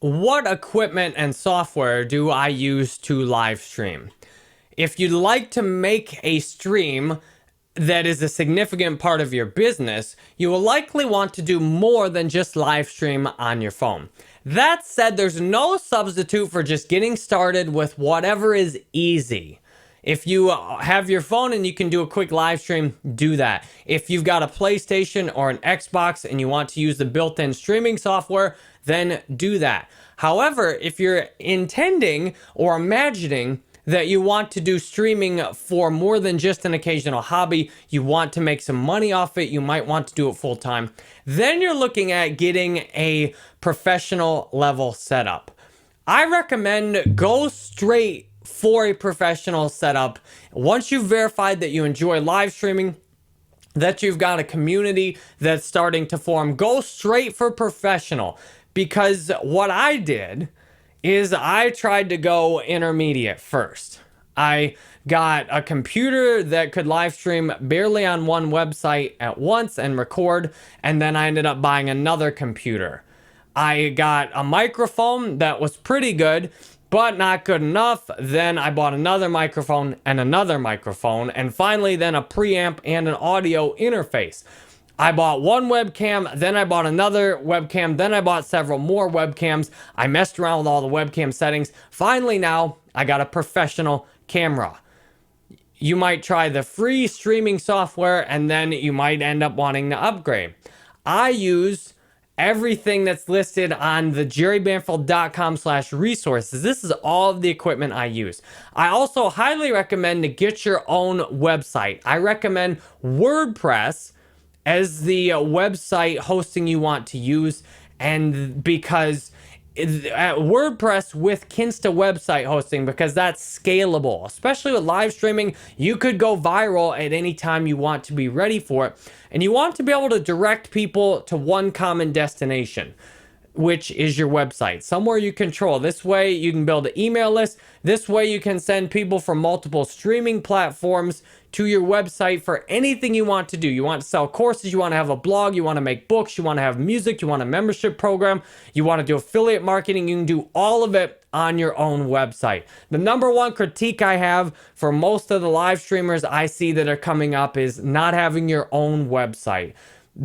What equipment and software do I use to live stream? If you'd like to make a stream that is a significant part of your business, you will likely want to do more than just live stream on your phone. That said, there's no substitute for just getting started with whatever is easy. If you have your phone and you can do a quick live stream, do that. If you've got a PlayStation or an Xbox and you want to use the built-in streaming software, then do that. However, if you're intending or imagining that you want to do streaming for more than just an occasional hobby, you want to make some money off it, you might want to do it full time, then you're looking at getting a professional level setup. I recommend go straight for a professional setup. Once you've verified that you enjoy live streaming, that you've got a community that's starting to form, go straight for professional. Because what I did is I tried to go intermediate first. I got a computer that could live stream barely on one website at once and record, and then I ended up buying another computer. I got a microphone that was pretty good, but not good enough. Then I bought another microphone, and finally then a preamp and an audio interface. I bought one webcam, then I bought another webcam, then I bought several more webcams. I messed around with all the webcam settings. Finally now, I got a professional camera. You might try the free streaming software and then you might end up wanting to upgrade. I use everything that's listed on the jerrybanfield.com/resources. This is all of the equipment I use. I also highly recommend to get your own website. I recommend WordPress as the website hosting you want to use, and because WordPress with Kinsta website hosting, because that's scalable, especially with live streaming. You could go viral at any time you want to be ready for it, and you want to be able to direct people to one common destination, which is your website, somewhere you control. This way you can build an email list. This way you can send people from multiple streaming platforms to your website for anything you want to do. You want to sell courses, you want to have a blog, you want to make books, you want to have music, you want a membership program, you want to do affiliate marketing. You can do all of it on your own website. The number one critique I have for most of the live streamers I see that are coming up is not having your own website.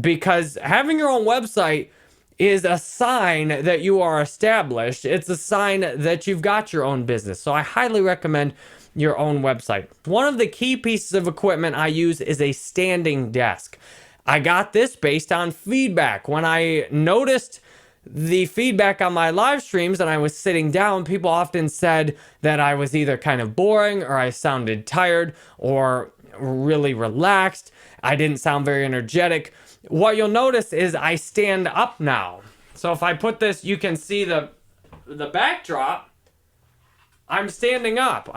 Because having your own website is a sign that you are established. It's a sign that you've got your own business. So I highly recommend your own website. One of the key pieces of equipment I use is a standing desk. I got this based on feedback. When I noticed the feedback on my live streams and I was sitting down, people often said that I was either kind of boring, or I sounded tired, or really relaxed. I didn't sound very energetic. What you'll notice is I stand up now. So if I put this, you can see the backdrop. I'm standing up.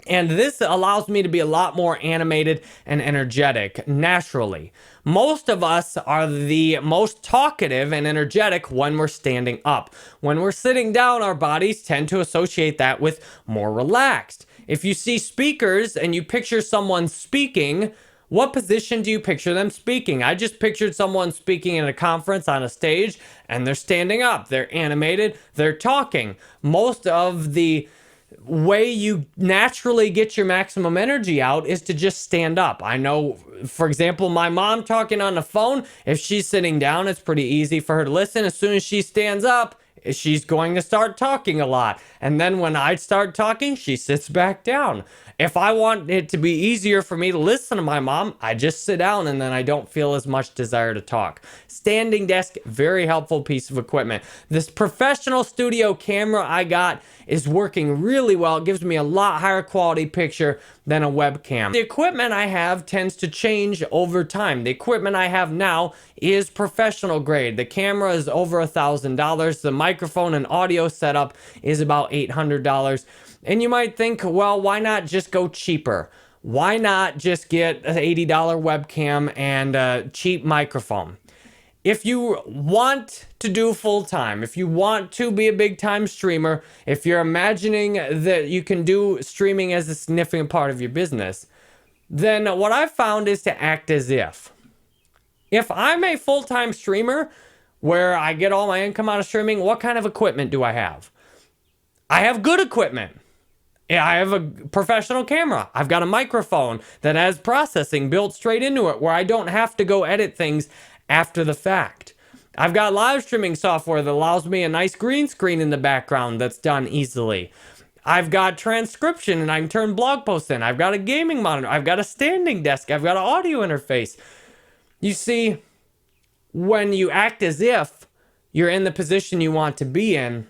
And this allows me to be a lot more animated and energetic naturally. Most of us are the most talkative and energetic when we're standing up. When we're sitting down, our bodies tend to associate that with more relaxed. If you see speakers and you picture someone speaking, what position do you picture them speaking? I just pictured someone speaking in a conference on a stage, and they're standing up, they're animated, they're talking. Most of the way you naturally get your maximum energy out is to just stand up. I know, for example, my mom talking on the phone, if she's sitting down, it's pretty easy for her to listen. As soon as she stands up, she's going to start talking a lot. And then when I start talking, she sits back down. If I want it to be easier for me to listen to my mom, I just sit down and then I don't feel as much desire to talk. Standing desk, very helpful piece of equipment. This professional studio camera I got is working really well. It gives me a lot higher quality picture than a webcam. The equipment I have tends to change over time. The equipment I have now is professional grade. The camera is over $1,000. The microphone and audio setup is about $800. And you might think, well, why not just go cheaper? Why not just get an $80 webcam and a cheap microphone? If you want to do full time, if you want to be a big time streamer, if you're imagining that you can do streaming as a significant part of your business, then what I've found is to act as if. If I'm a full time streamer, where I get all my income out of streaming. What kind of equipment do I have? I have good equipment. Yeah, I have a professional camera. I've got a microphone that has processing built straight into it where I don't have to go edit things after the fact. I've got live streaming software that allows me a nice green screen in the background that's done easily. I've got transcription and I can turn blog posts in. I've got a gaming monitor. I've got a standing desk. I've got an audio interface. You see, when you act as if you're in the position you want to be in,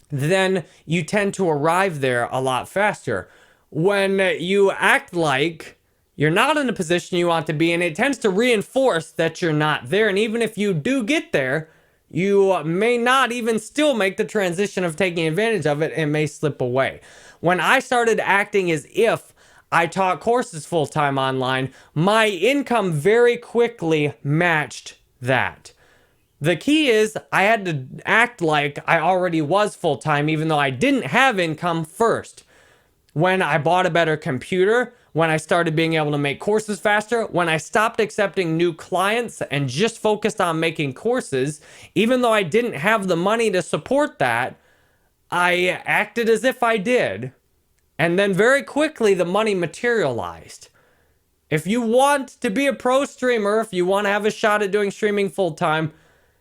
then you tend to arrive there a lot faster. When you act like you're not in the position you want to be in, it tends to reinforce that you're not there. And even if you do get there, you may not even still make the transition of taking advantage of it and may slip away. When I started acting as if I taught courses full-time online, my income very quickly matched that. The key is I had to act like I already was full-time even though I didn't have income first. When I bought a better computer, when I started being able to make courses faster, when I stopped accepting new clients and just focused on making courses, even though I didn't have the money to support that, I acted as if I did. And then very quickly the money materialized. If you want to be a pro streamer, if you want to have a shot at doing streaming full-time,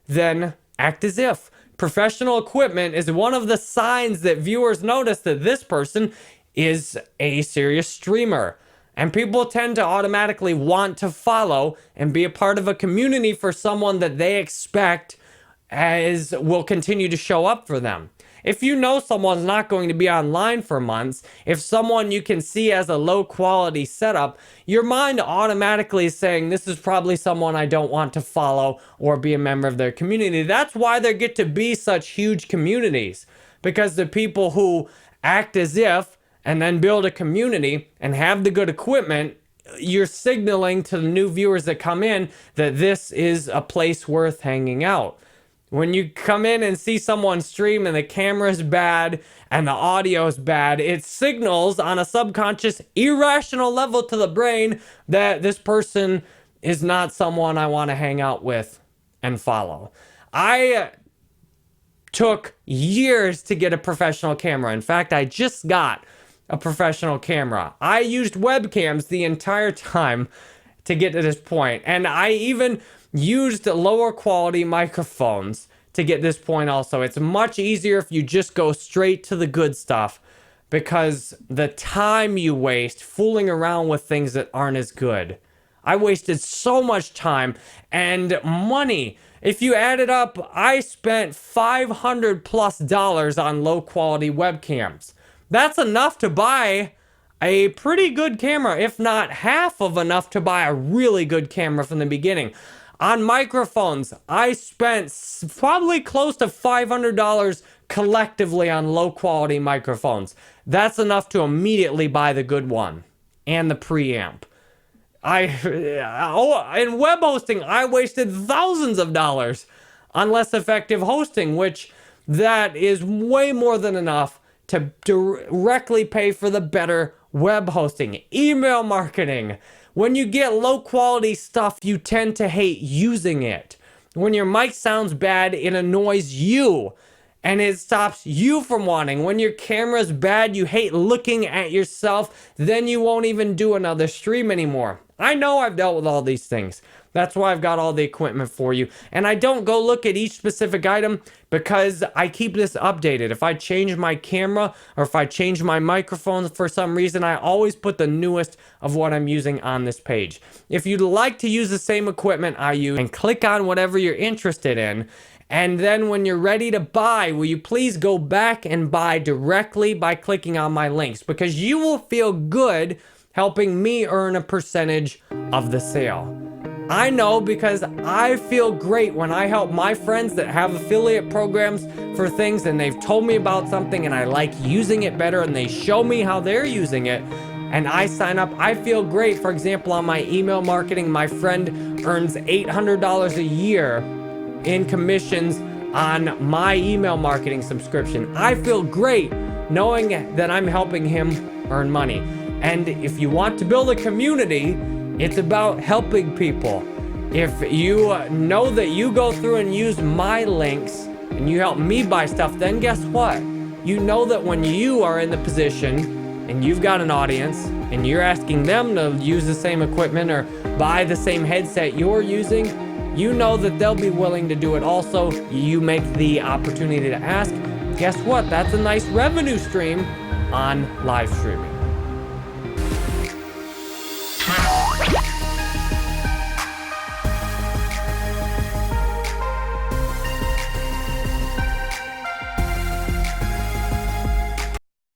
then act as if. Professional equipment is one of the signs that viewers notice that this person is a serious streamer. And people tend to automatically want to follow and be a part of a community for someone that they expect as will continue to show up for them. If you know someone's not going to be online for months, if someone you can see as a low quality setup, your mind automatically is saying, this is probably someone I don't want to follow or be a member of their community. That's why there get to be such huge communities, because the people who act as if and then build a community and have the good equipment, you're signaling to the new viewers that come in that this is a place worth hanging out. When you come in and see someone stream and the camera's bad and the audio's bad, it signals on a subconscious, irrational level to the brain that this person is not someone I want to hang out with and follow. I took years to get a professional camera. In fact, I just got a professional camera. I used webcams the entire time to get to this point, and I even used lower quality microphones to get this point also. It's much easier if you just go straight to the good stuff, because the time you waste fooling around with things that aren't as good. I wasted so much time and money. If you add it up, I spent $500+ on low quality webcams. That's enough to buy a pretty good camera, if not half of enough to buy a really good camera from the beginning. On microphones, I spent probably close to $500 collectively on low quality microphones. That's enough to immediately buy the good one and the preamp. In web hosting, I wasted thousands of dollars on less effective hosting, which that is way more than enough to directly pay for the better web hosting. Email marketing. When you get low quality stuff, you tend to hate using it. When your mic sounds bad, it annoys you and it stops you from wanting. When your camera's bad, you hate looking at yourself, then you won't even do another stream anymore. I know I've dealt with all these things. That's why I've got all the equipment for you. And I don't go look at each specific item because I keep this updated. If I change my camera or if I change my microphone for some reason, I always put the newest of what I'm using on this page. If you'd like to use the same equipment I use, and click on whatever you're interested in, and then when you're ready to buy, will you please go back and buy directly by clicking on my links, because you will feel good helping me earn a percentage of the sale. I know, because I feel great when I help my friends that have affiliate programs for things and they've told me about something and I like using it better and they show me how they're using it and I sign up. I feel great. For example, on my email marketing, my friend earns $800 a year in commissions on my email marketing subscription. I feel great knowing that I'm helping him earn money. And if you want to build a community, it's about helping people. If you know that you go through and use my links and you help me buy stuff, then guess what? You know that when you are in the position and you've got an audience and you're asking them to use the same equipment or buy the same headset you're using, you know that they'll be willing to do it also. You make the opportunity to ask. Guess what? That's a nice revenue stream on live streaming.